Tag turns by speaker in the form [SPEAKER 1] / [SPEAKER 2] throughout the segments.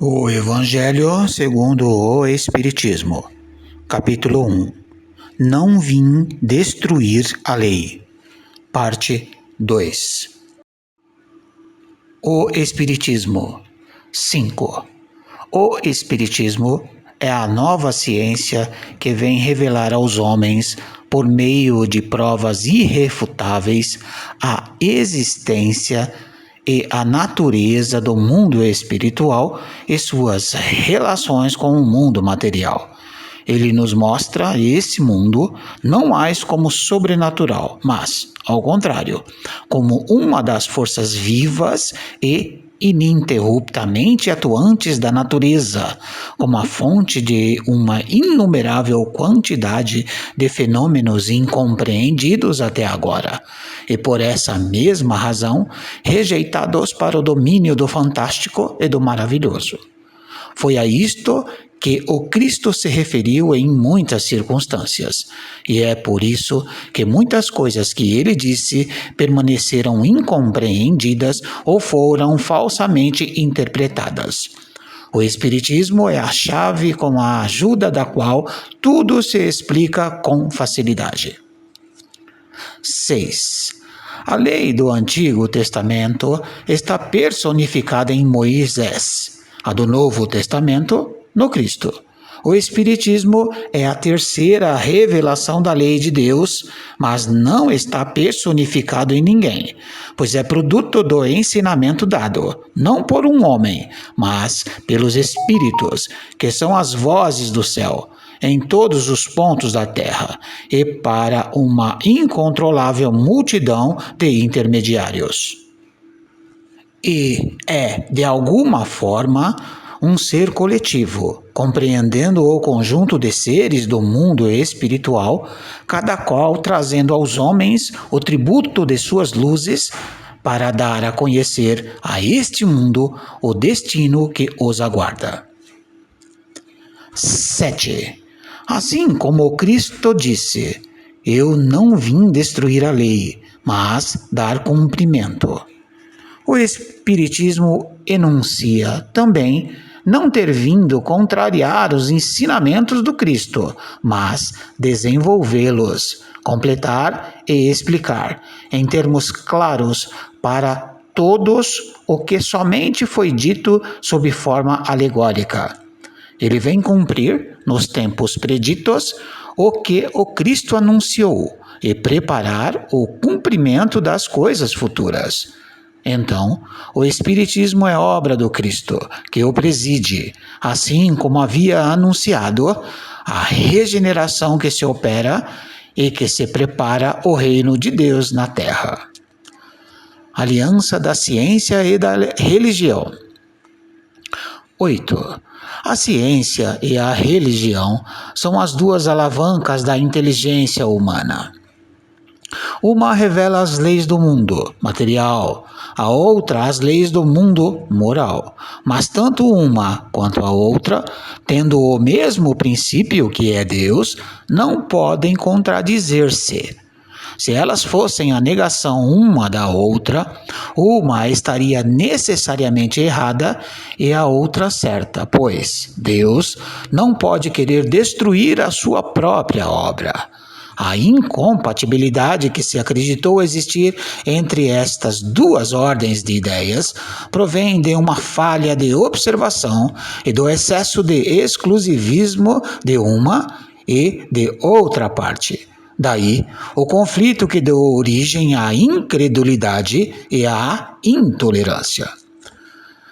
[SPEAKER 1] O Evangelho segundo o Espiritismo, capítulo 1. Não vim destruir a lei. Parte 2. O Espiritismo 5. O Espiritismo é a nova ciência que vem revelar aos homens, por meio de provas irrefutáveis, a existência e a natureza do mundo espiritual e suas relações com o mundo material. Ele nos mostra esse mundo não mais como sobrenatural, mas, ao contrário, como uma das forças vivas e ininterruptamente atuantes da natureza, como a fonte de uma inumerável quantidade de fenômenos incompreendidos até agora, e por essa mesma razão, rejeitados para o domínio do fantástico e do maravilhoso. Foi a isto que o Cristo se referiu em muitas circunstâncias, e é por isso que muitas coisas que ele disse permaneceram incompreendidas ou foram falsamente interpretadas. O Espiritismo é a chave com a ajuda da qual tudo se explica com facilidade. 6. A lei do Antigo Testamento está personificada em Moisés, a do Novo Testamento no Cristo. O Espiritismo é a terceira revelação da lei de Deus, mas não está personificado em ninguém, pois é produto do ensinamento dado, não por um homem, mas pelos Espíritos, que são as vozes do céu, em todos os pontos da terra, e para uma incontrolável multidão de intermediários. E é, de alguma forma, um ser coletivo, compreendendo o conjunto de seres do mundo espiritual, cada qual trazendo aos homens o tributo de suas luzes para dar a conhecer a este mundo o destino que os aguarda. 7. Assim como Cristo disse, eu não vim destruir a lei, mas dar cumprimento. O Espiritismo enuncia também não ter vindo contrariar os ensinamentos do Cristo, mas desenvolvê-los, completar e explicar, em termos claros, para todos o que somente foi dito sob forma alegórica. Ele vem cumprir, nos tempos preditos, o que o Cristo anunciou e preparar o cumprimento das coisas futuras. Então, o Espiritismo é obra do Cristo, que o preside, assim como havia anunciado a regeneração que se opera e que se prepara o reino de Deus na terra. Aliança da ciência e da religião. 8. A ciência e a religião são as duas alavancas da inteligência humana. Uma revela as leis do mundo material, a outra as leis do mundo moral. Mas tanto uma quanto a outra, tendo o mesmo princípio que é Deus, não podem contradizer-se. Se elas fossem a negação uma da outra, uma estaria necessariamente errada e a outra certa, pois Deus não pode querer destruir a sua própria obra. A incompatibilidade que se acreditou existir entre estas duas ordens de ideias provém de uma falha de observação e do excesso de exclusivismo de uma e de outra parte. Daí, o conflito que deu origem à incredulidade e à intolerância.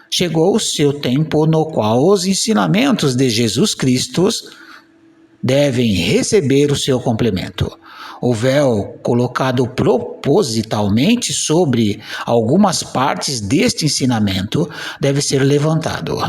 [SPEAKER 1] Chegou o seu tempo no qual os ensinamentos de Jesus Cristo devem receber o seu complemento. O véu colocado propositalmente sobre algumas partes deste ensinamento deve ser levantado.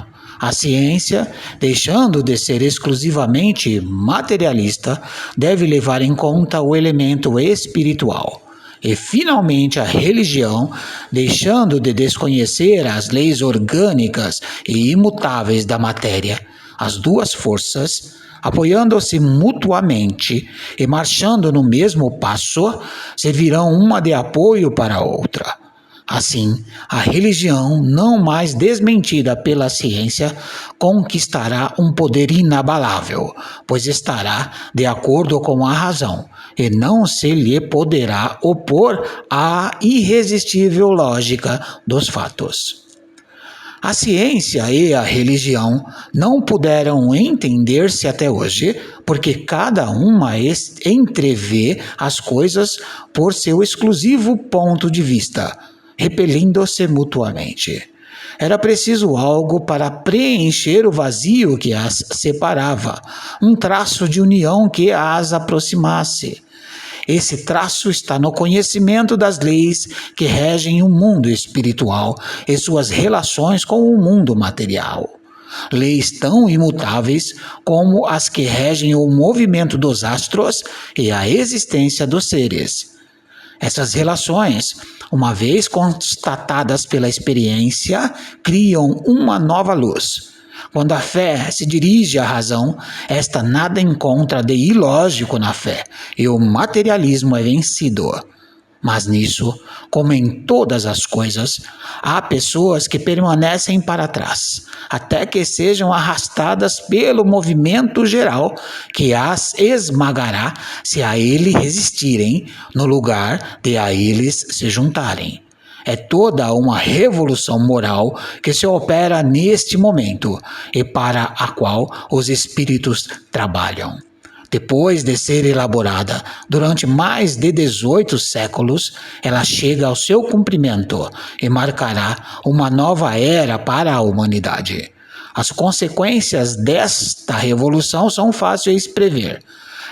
[SPEAKER 1] A ciência, deixando de ser exclusivamente materialista, deve levar em conta o elemento espiritual. E, finalmente, a religião, deixando de desconhecer as leis orgânicas e imutáveis da matéria, as duas forças, apoiando-se mutuamente e marchando no mesmo passo, servirão uma de apoio para a outra. Assim, a religião, não mais desmentida pela ciência, conquistará um poder inabalável, pois estará de acordo com a razão, e não se lhe poderá opor à irresistível lógica dos fatos. A ciência e a religião não puderam entender-se até hoje, porque cada uma entrevê as coisas por seu exclusivo ponto de vista, repelindo-se mutuamente. Era preciso algo para preencher o vazio que as separava, um traço de união que as aproximasse. Esse traço está no conhecimento das leis que regem o mundo espiritual e suas relações com o mundo material. Leis tão imutáveis como as que regem o movimento dos astros e a existência dos seres. Essas relações, uma vez constatadas pela experiência, criam uma nova luz. Quando a fé se dirige à razão, esta nada encontra de ilógico na fé, e o materialismo é vencido. Mas nisso, como em todas as coisas, há pessoas que permanecem para trás, até que sejam arrastadas pelo movimento geral que as esmagará se a ele resistirem, no lugar de a eles se juntarem. É toda uma revolução moral que se opera neste momento e para a qual os espíritos trabalham. Depois de ser elaborada durante mais de 18 séculos, ela chega ao seu cumprimento e marcará uma nova era para a humanidade. As consequências desta revolução são fáceis de prever.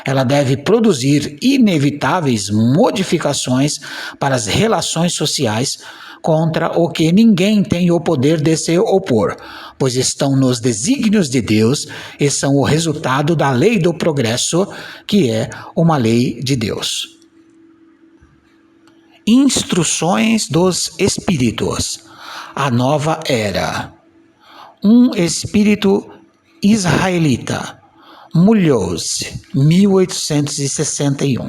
[SPEAKER 1] Ela deve produzir inevitáveis modificações para as relações sociais, contra o que ninguém tem o poder de se opor, pois estão nos desígnios de Deus e são o resultado da lei do progresso, que é uma lei de Deus. Instruções dos Espíritos. A nova era. Um espírito israelita. Mulhouse, 1861.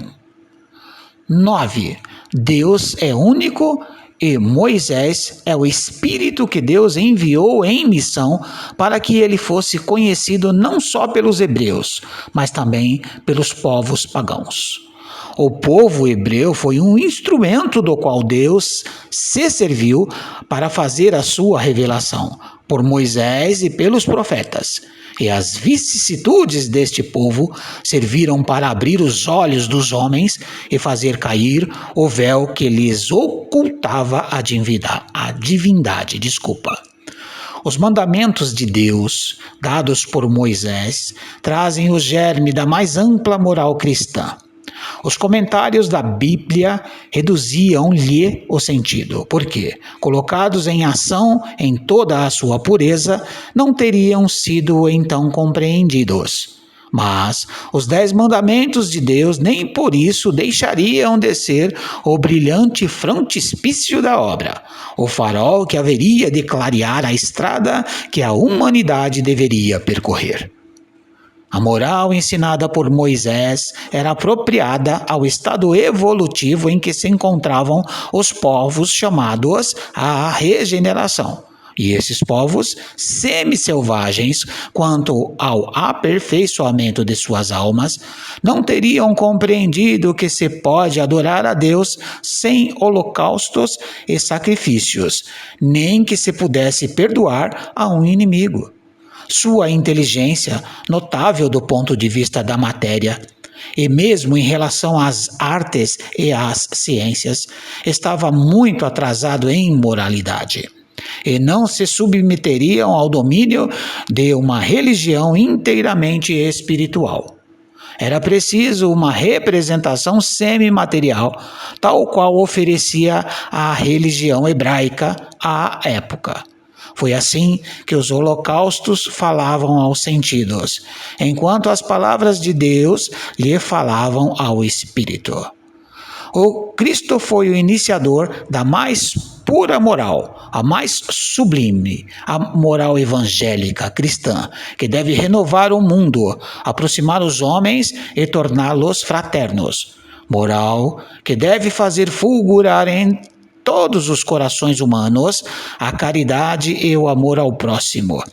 [SPEAKER 1] 9. Deus é único e Moisés é o Espírito que Deus enviou em missão para que ele fosse conhecido não só pelos hebreus, mas também pelos povos pagãos. O povo hebreu foi um instrumento do qual Deus se serviu para fazer a sua revelação, por Moisés e pelos profetas. E as vicissitudes deste povo serviram para abrir os olhos dos homens e fazer cair o véu que lhes ocultava a divindade. Os mandamentos de Deus, dados por Moisés, trazem o germe da mais ampla moral cristã. Os comentários da Bíblia reduziam-lhe o sentido, porque, colocados em ação em toda a sua pureza, não teriam sido então compreendidos. Mas os 10 mandamentos de Deus nem por isso deixariam de ser o brilhante frontispício da obra, o farol que haveria de clarear a estrada que a humanidade deveria percorrer. A moral ensinada por Moisés era apropriada ao estado evolutivo em que se encontravam os povos chamados à regeneração. E esses povos semi-selvagens, quanto ao aperfeiçoamento de suas almas, não teriam compreendido que se pode adorar a Deus sem holocaustos e sacrifícios, nem que se pudesse perdoar a um inimigo. Sua inteligência, notável do ponto de vista da matéria, e mesmo em relação às artes e às ciências, estava muito atrasado em moralidade, e não se submeteriam ao domínio de uma religião inteiramente espiritual. Era preciso uma representação semimaterial, tal qual oferecia a religião hebraica à época. Foi assim que os holocaustos falavam aos sentidos, enquanto as palavras de Deus lhe falavam ao espírito. O Cristo foi o iniciador da mais pura moral, a mais sublime, a moral evangélica cristã, que deve renovar o mundo, aproximar os homens e torná-los fraternos. Moral que deve fazer fulgurar todos os corações humanos a caridade e o amor ao próximo,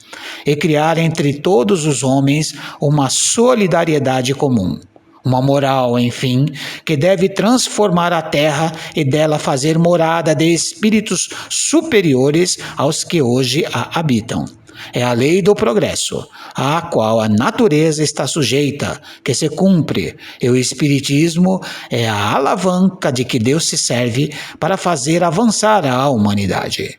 [SPEAKER 1] e criar entre todos os homens uma solidariedade comum. Uma moral, enfim, que deve transformar a terra e dela fazer morada de espíritos superiores aos que hoje a habitam. É a lei do progresso, à qual a natureza está sujeita, que se cumpre, e o Espiritismo é a alavanca de que Deus se serve para fazer avançar a humanidade.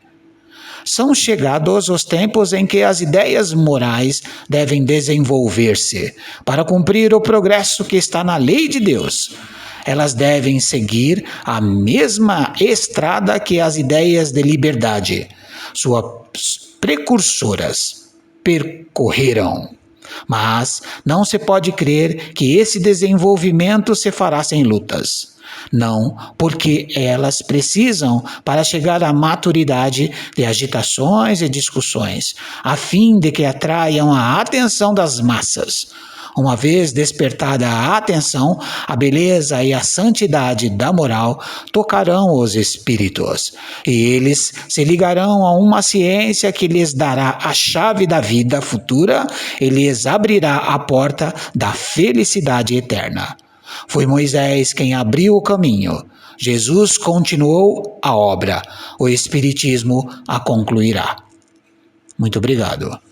[SPEAKER 1] São chegados os tempos em que as ideias morais devem desenvolver-se para cumprir o progresso que está na lei de Deus. Elas devem seguir a mesma estrada que as ideias de liberdade, suas precursoras, percorreram. Mas não se pode crer que esse desenvolvimento se fará sem lutas. Não, porque elas precisam, para chegar à maturidade, de agitações e discussões, a fim de que atraiam a atenção das massas. Uma vez despertada a atenção, a beleza e a santidade da moral tocarão os espíritos, e eles se ligarão a uma ciência que lhes dará a chave da vida futura e lhes abrirá a porta da felicidade eterna. Foi Moisés quem abriu o caminho. Jesus continuou a obra. O Espiritismo a concluirá. Muito obrigado.